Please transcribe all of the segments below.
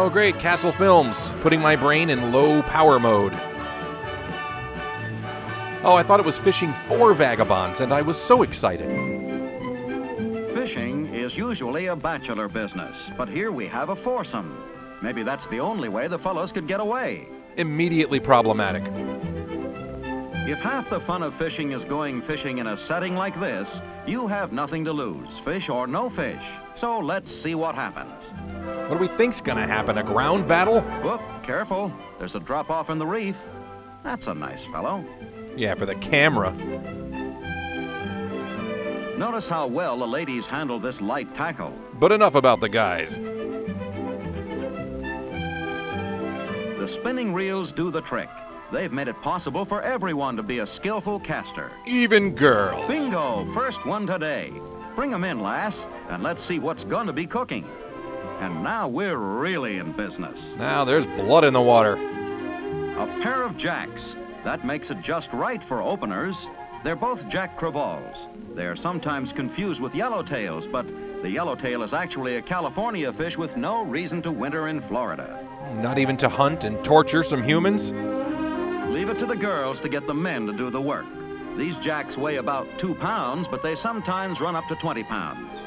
Oh great, Castle Films, putting my brain in low power mode. Oh, I thought it was fishing for vagabonds, and I was so excited. Fishing is usually a bachelor business, but here we have a foursome. Maybe that's the only way the fellows could get away. Immediately problematic. If half the fun of fishing is going fishing in a setting like this, you have nothing to lose, fish or no fish. So let's see what happens. What do we think's gonna happen, a ground battle? Whoop, careful. There's a drop-off in the reef. That's a nice fellow. Yeah, for the camera. Notice how well the ladies handled this light tackle. But enough about the guys. The spinning reels do the trick. They've made it possible for everyone to be a skillful caster. Even girls. Bingo! First one today. Bring 'em in, lass, and let's see what's going to be cooking. And now we're really in business. Now there's blood in the water. A pair of jacks. That makes it just right for openers. They're both Jack Crevalles. They're sometimes confused with yellowtails, but the yellowtail is actually a California fish with no reason to winter in Florida. Not even to hunt and torture some humans? Leave it to the girls to get the men to do the work. These jacks weigh about 2 pounds, but they sometimes run up to 20 pounds.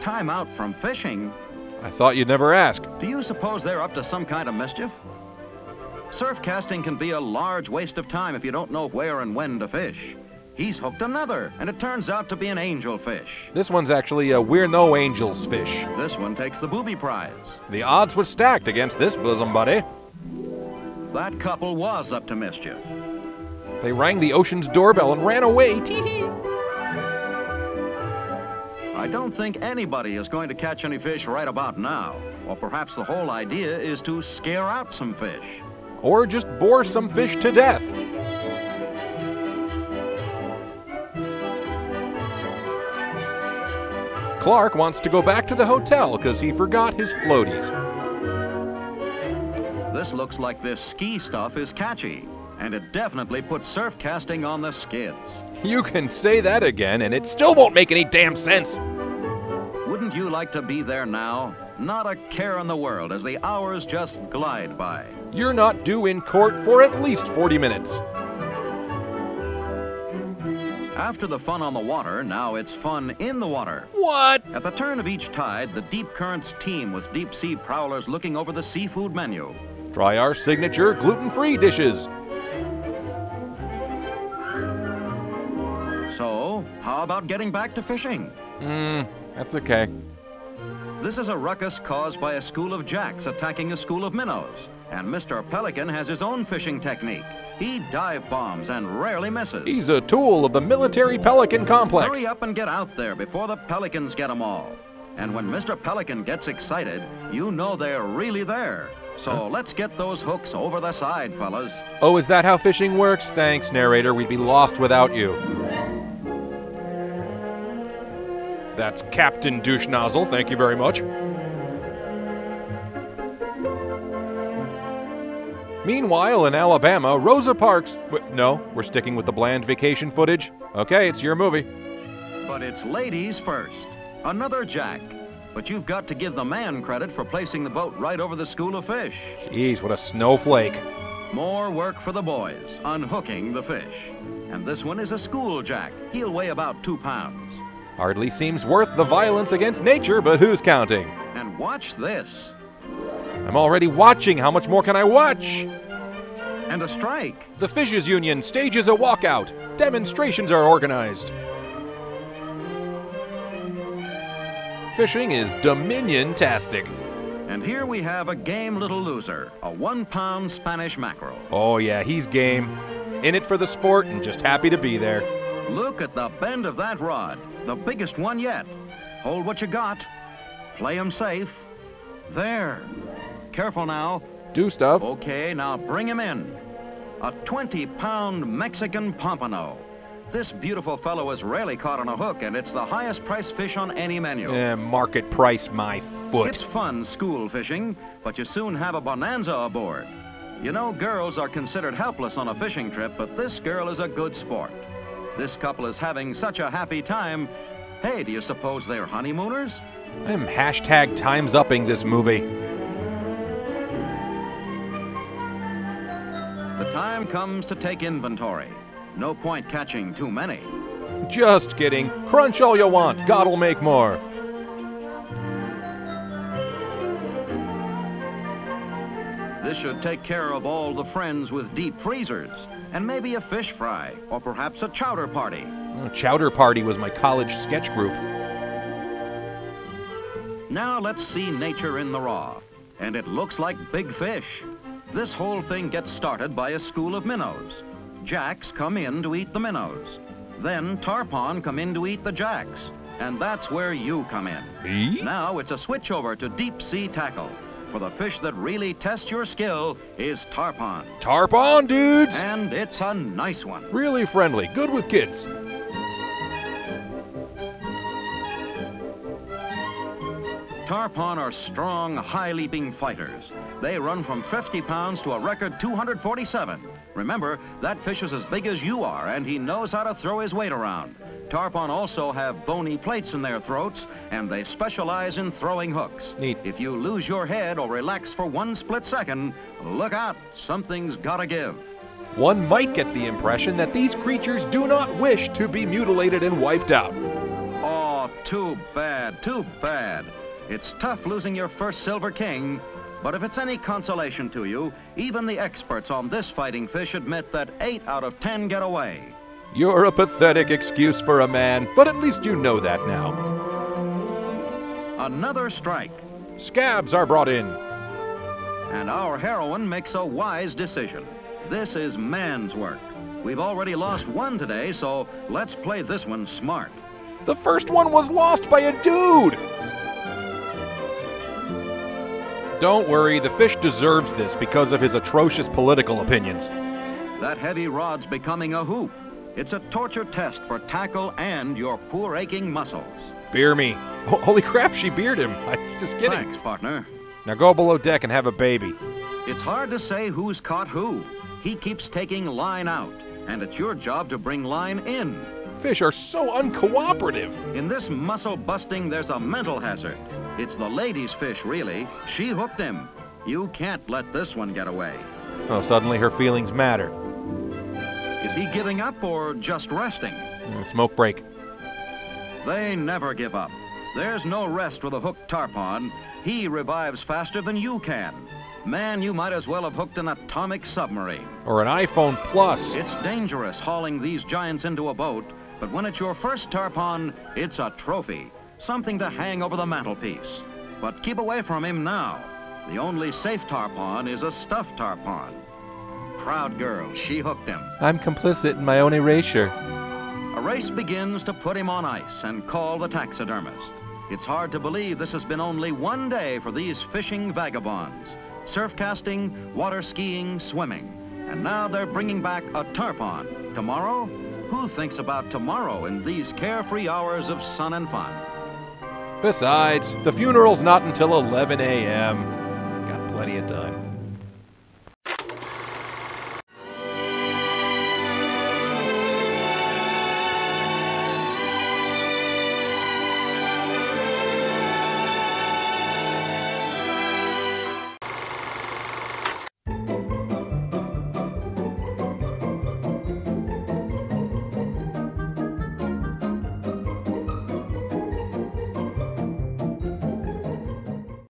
Time out from fishing? I thought you'd never ask. Do you suppose they're up to some kind of mischief? Surf casting can be a large waste of time if you don't know where and when to fish. He's hooked another, and it turns out to be an angel fish. This one's actually a We're No Angels fish. This one takes the booby prize. The odds were stacked against this bosom buddy. That couple was up to mischief. They rang the ocean's doorbell and ran away. Tee-hee. I don't think anybody is going to catch any fish right about now. Or perhaps the whole idea is to scare out some fish. Or just bore some fish to death. Clark wants to go back to the hotel because he forgot his floaties. This looks like this ski stuff is catchy, and it definitely puts surf casting on the skids. You can say that again, and it still won't make any damn sense. Wouldn't you like to be there now? Not a care in the world as the hours just glide by. You're not due in court for at least 40 minutes. After the fun on the water, now it's fun in the water. What? At the turn of each tide, the deep currents teem with deep-sea prowlers looking over the seafood menu. Try our signature gluten-free dishes. So, how about getting back to fishing? That's okay. This is a ruckus caused by a school of jacks attacking a school of minnows. And Mr. Pelican has his own fishing technique. He dive bombs and rarely misses. He's a tool of the military pelican complex. Hurry up and get out there before the pelicans get them all. And when Mr. Pelican gets excited, you know they're really there. So let's get those hooks over the side, fellas. Oh, is that how fishing works? Thanks, narrator. We'd be lost without you. That's Captain Douche Nozzle. Thank you very much. Meanwhile, in Alabama, Rosa Parks... No, we're sticking with the bland vacation footage. Okay, it's your movie. But it's ladies first. Another jack. But you've got to give the man credit for placing the boat right over the school of fish. Jeez, what a snowflake. More work for the boys, unhooking the fish. And this one is a school jack. He'll weigh about 2 pounds. Hardly seems worth the violence against nature, but who's counting? And watch this. I'm already watching. How much more can I watch? And a strike. The Fishers Union stages a walkout. Demonstrations are organized. Fishing is Dominion-tastic. And here we have a game little loser, a 1-pound Spanish mackerel. Oh yeah, he's game. In it for the sport and just happy to be there. Look at the bend of that rod, the biggest one yet. Hold what you got. Play 'em safe. There. Careful now. Do stuff. Okay, now bring him in. A 20-pound Mexican pompano. This beautiful fellow is rarely caught on a hook, and it's the highest priced fish on any menu. Market price my foot. It's fun school fishing, but you soon have a bonanza aboard. You know, girls are considered helpless on a fishing trip, but this girl is a good sport. This couple is having such a happy time. Hey, do you suppose they're honeymooners? I'm hashtag times upping this movie. The time comes to take inventory. No point catching too many. Just kidding. Crunch all you want. God'll make more. This should take care of all the friends with deep freezers, and maybe a fish fry, or perhaps a chowder party. Chowder Party was my college sketch group. Now let's see nature in the raw. And it looks like big fish. This whole thing gets started by a school of minnows. Jacks come in to eat the minnows. Then tarpon come in to eat the jacks. And that's where you come in. Me? Now it's a switch over to deep sea tackle. For the fish that really tests your skill is tarpon. Tarpon, dudes! And it's a nice one. Really friendly, good with kids. Tarpon are strong, high-leaping fighters. They run from 50 pounds to a record 247. Remember, that fish is as big as you are, and he knows how to throw his weight around. Tarpon also have bony plates in their throats, and they specialize in throwing hooks. Neat. If you lose your head or relax for one split second, look out, something's gotta give. One might get the impression that these creatures do not wish to be mutilated and wiped out. Oh, too bad, too bad. It's tough losing your first Silver King, but if it's any consolation to you, even the experts on this fighting fish admit that 8 out of 10 get away. You're a pathetic excuse for a man, but at least you know that now. Another strike. Scabs are brought in. And our heroine makes a wise decision. This is man's work. We've already lost one today, so let's play this one smart. The first one was lost by a dude! Don't worry, the fish deserves this because of his atrocious political opinions. That heavy rod's becoming a hoop. It's a torture test for tackle and your poor aching muscles. Beer me. Oh, holy crap, she beered him. I was just kidding. Thanks, partner. Now go below deck and have a baby. It's hard to say who's caught who. He keeps taking line out, and it's your job to bring line in. Fish are so uncooperative. In this muscle busting, there's a mental hazard. It's the lady's fish, really. She hooked him. You can't let this one get away. Oh, suddenly her feelings matter. Is he giving up or just resting? Smoke break. They never give up. There's no rest with a hooked tarpon. He revives faster than you can. Man, you might as well have hooked an atomic submarine. Or an iPhone Plus. It's dangerous hauling these giants into a boat, but when it's your first tarpon, it's a trophy. Something to hang over the mantelpiece. But keep away from him now. The only safe tarpon is a stuffed tarpon. Proud girl, she hooked him. I'm complicit in my own erasure. A race begins to put him on ice and call the taxidermist. It's hard to believe this has been only one day for these fishing vagabonds. Surf casting, water skiing, swimming. And now they're bringing back a tarpon. Tomorrow? Who thinks about tomorrow in these carefree hours of sun and fun? Besides, the funeral's not until 11 a.m. Got plenty of time.